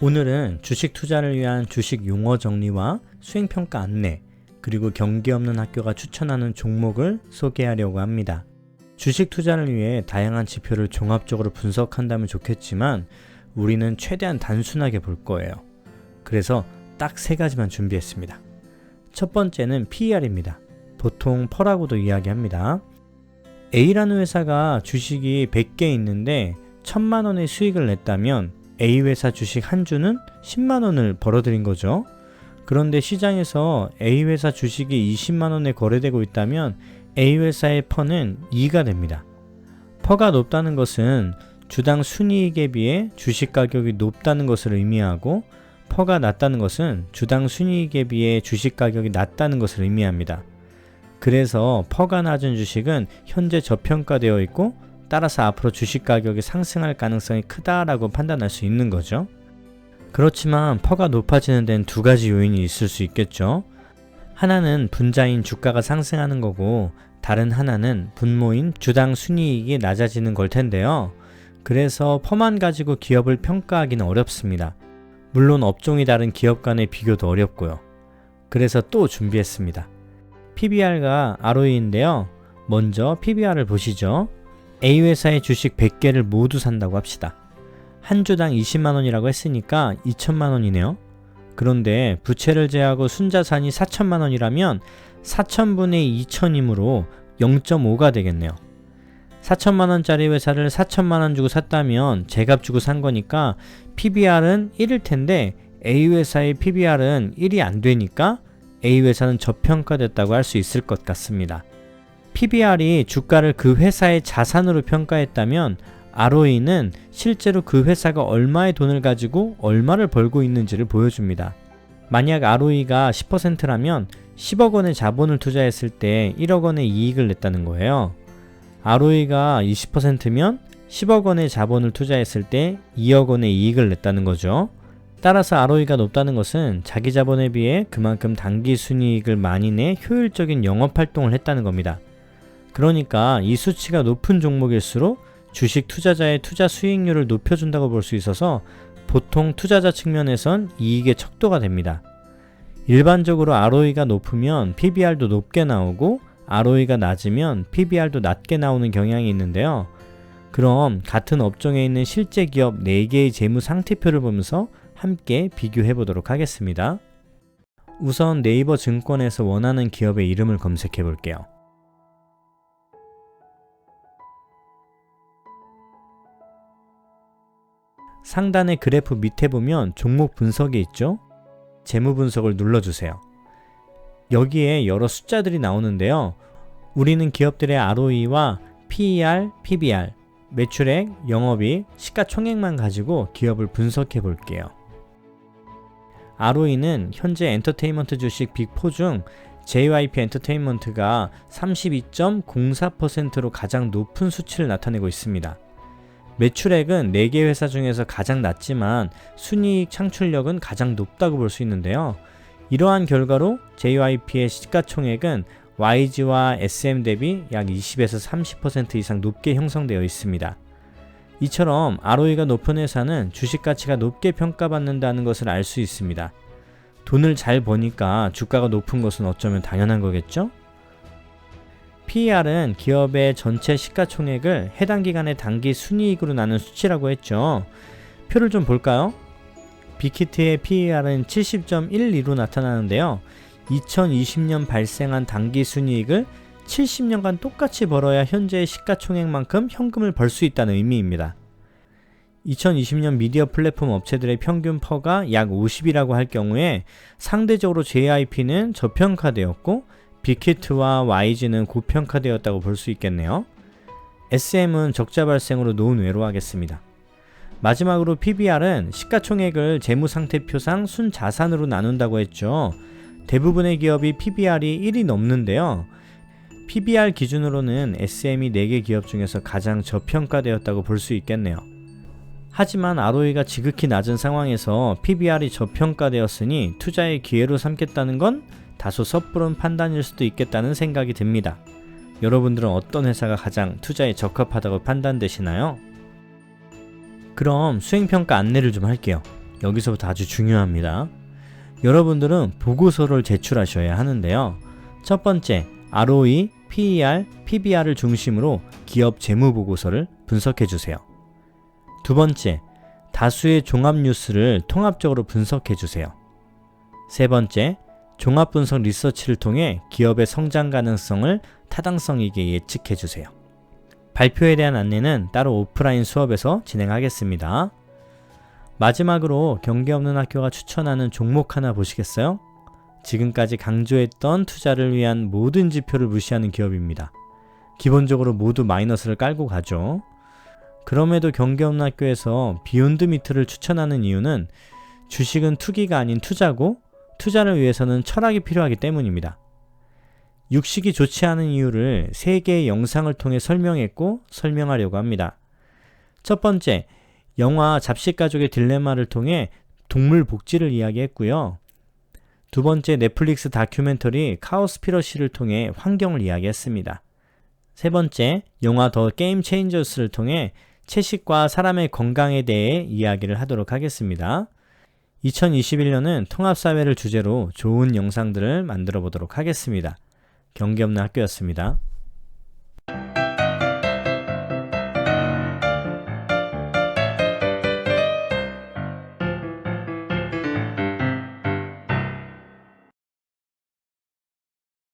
오늘은 주식 투자를 위한 주식 용어 정리와 수행평가 안내, 그리고 경계 없는 학교가 추천하는 종목을 소개하려고 합니다. 주식 투자를 위해 다양한 지표를 종합적으로 분석한다면 좋겠지만 우리는 최대한 단순하게 볼 거예요. 그래서 딱 3가지만 준비했습니다. 첫 번째는 PER입니다. 보통 펄라고도 이야기합니다. A라는 회사가 주식이 100개 있는데 1000만 원의 수익을 냈다면 A 회사 주식 한 주는 10만 원을 벌어들인 거죠. 그런데 시장에서 A 회사 주식이 20만 원에 거래되고 있다면 A 회사의 퍼는 2가 됩니다. 퍼가 높다는 것은 주당 순이익에 비해 주식 가격이 높다는 것을 의미하고, 퍼가 낮다는 것은 주당 순이익에 비해 주식 가격이 낮다는 것을 의미합니다. 그래서 퍼가 낮은 주식은 현재 저평가되어 있고, 따라서 앞으로 주식 가격이 상승할 가능성이 크다라고 판단할 수 있는 거죠. 그렇지만 퍼가 높아지는 데는 2가지 요인이 있을 수 있겠죠. 하나는 분자인 주가가 상승하는 거고, 다른 하나는 분모인 주당 순이익이 낮아지는 걸 텐데요. 그래서 퍼만 가지고 기업을 평가하기는 어렵습니다. 물론 업종이 다른 기업 간의 비교도 어렵고요. 그래서 또 준비했습니다. PBR과 ROE인데요. 먼저 PBR을 보시죠. A 회사의 주식 100개를 모두 산다고 합시다. 한 주당 20만 원이라고 했으니까 2천만 원이네요. 그런데 부채를 제하고 순자산이 4천만 원이라면 4천분의 2천이므로 0.5가 되겠네요. 4천만 원짜리 회사를 4천만 원 주고 샀다면 제값 주고 산 거니까 PBR은 1일 텐데 A 회사의 PBR은 1이 안 되니까 A 회사는 저평가됐다고 할 수 있을 것 같습니다. PBR이 주가를 그 회사의 자산으로 평가했다면 ROE는 실제로 그 회사가 얼마의 돈을 가지고 얼마를 벌고 있는지를 보여줍니다. 만약 ROE가 10%라면 10억 원의 자본을 투자했을 때 1억 원의 이익을 냈다는 거예요. ROE가 20%면 10억 원의 자본을 투자했을 때 2억 원의 이익을 냈다는 거죠. 따라서 ROE가 높다는 것은 자기 자본에 비해 그만큼 단기 순이익을 많이 내 효율적인 영업활동을 했다는 겁니다. 그러니까 이 수치가 높은 종목일수록 주식 투자자의 투자 수익률을 높여준다고 볼 수 있어서 보통 투자자 측면에선 이익의 척도가 됩니다. 일반적으로 ROE가 높으면 PBR도 높게 나오고, ROE가 낮으면 PBR도 낮게 나오는 경향이 있는데요. 그럼 같은 업종에 있는 실제 기업 4개의 재무 상태표를 보면서 함께 비교해 보도록 하겠습니다. 우선 네이버 증권에서 원하는 기업의 이름을 검색해 볼게요. 상단의 그래프 밑에 보면 종목 분석이 있죠? 재무 분석을 눌러주세요. 여기에 여러 숫자들이 나오는데요. 우리는 기업들의 ROE와 PER, PBR, 매출액, 영업이익, 시가총액만 가지고 기업을 분석해 볼게요. ROE는 현재 엔터테인먼트 주식 빅4 중 JYP 엔터테인먼트가 32.04%로 가장 높은 수치를 나타내고 있습니다. 매출액은 4개 회사 중에서 가장 낮지만 순이익 창출력은 가장 높다고 볼 수 있는데요. 이러한 결과로 JYP의 시가총액은 YG와 SM 대비 약 20에서 30% 이상 높게 형성되어 있습니다. 이처럼 ROE가 높은 회사는 주식 가치가 높게 평가받는다는 것을 알 수 있습니다. 돈을 잘 버니까 주가가 높은 것은 어쩌면 당연한 거겠죠? PER은 기업의 전체 시가총액을 해당 기간의 단기 순이익으로 나눈 수치라고 했죠. 표를 좀 볼까요? 빅히트의 PER은 70.12로 나타나는데요. 2020년 발생한 단기 순이익을 70년간 똑같이 벌어야 현재의 시가총액만큼 현금을 벌 수 있다는 의미입니다. 2020년 미디어 플랫폼 업체들의 평균 퍼가 약 50이라고 할 경우에 상대적으로 JYP는 저평가되었고 빅히트와 YG는 고평가되었다고 볼 수 있겠네요. SM은 적자 발생으로 논외로 하겠습니다. 마지막으로 PBR은 시가총액을 재무상태표상 순자산으로 나눈다고 했죠. 대부분의 기업이 PBR이 1이 넘는데요. PBR 기준으로는 SM이 4개 기업 중에서 가장 저평가되었다고 볼 수 있겠네요. 하지만 ROE가 지극히 낮은 상황에서 PBR이 저평가되었으니 투자의 기회로 삼겠다는 건 다소 섣부른 판단일 수도 있겠다는 생각이 듭니다. 여러분들은 어떤 회사가 가장 투자에 적합하다고 판단되시나요? 그럼 수행평가 안내를 좀 할게요. 여기서부터 아주 중요합니다. 여러분들은 보고서를 제출하셔야 하는데요. 첫 번째, ROE, PER, PBR을 중심으로 기업 재무보고서를 분석해 주세요. 두 번째, 다수의 종합 뉴스를 통합적으로 분석해 주세요. 세 번째, 종합분석 리서치를 통해 기업의 성장 가능성을 타당성 있게 예측해 주세요. 발표에 대한 안내는 따로 오프라인 수업에서 진행하겠습니다. 마지막으로 경계 없는 학교가 추천하는 종목 하나 보시겠어요? 지금까지 강조했던 투자를 위한 모든 지표를 무시하는 기업입니다. 기본적으로 모두 마이너스를 깔고 가죠. 그럼에도 경계 없는 학교에서 비욘드 미트를 추천하는 이유는 주식은 투기가 아닌 투자고 투자를 위해서는 철학이 필요하기 때문입니다. 육식이 좋지 않은 이유를 3개의 영상을 통해 설명했고 설명하려고 합니다. 첫 번째, 영화 잡식가족의 딜레마를 통해 동물 복지를 이야기했고요. 두 번째, 넷플릭스 다큐멘터리 카오스피러시를 통해 환경을 이야기했습니다. 세 번째, 영화 더 게임 체인저스를 통해 채식과 사람의 건강에 대해 이야기를 하도록 하겠습니다. 2021년은 통합사회를 주제로 좋은 영상들을 만들어 보도록 하겠습니다. 경계 없는 학교였습니다.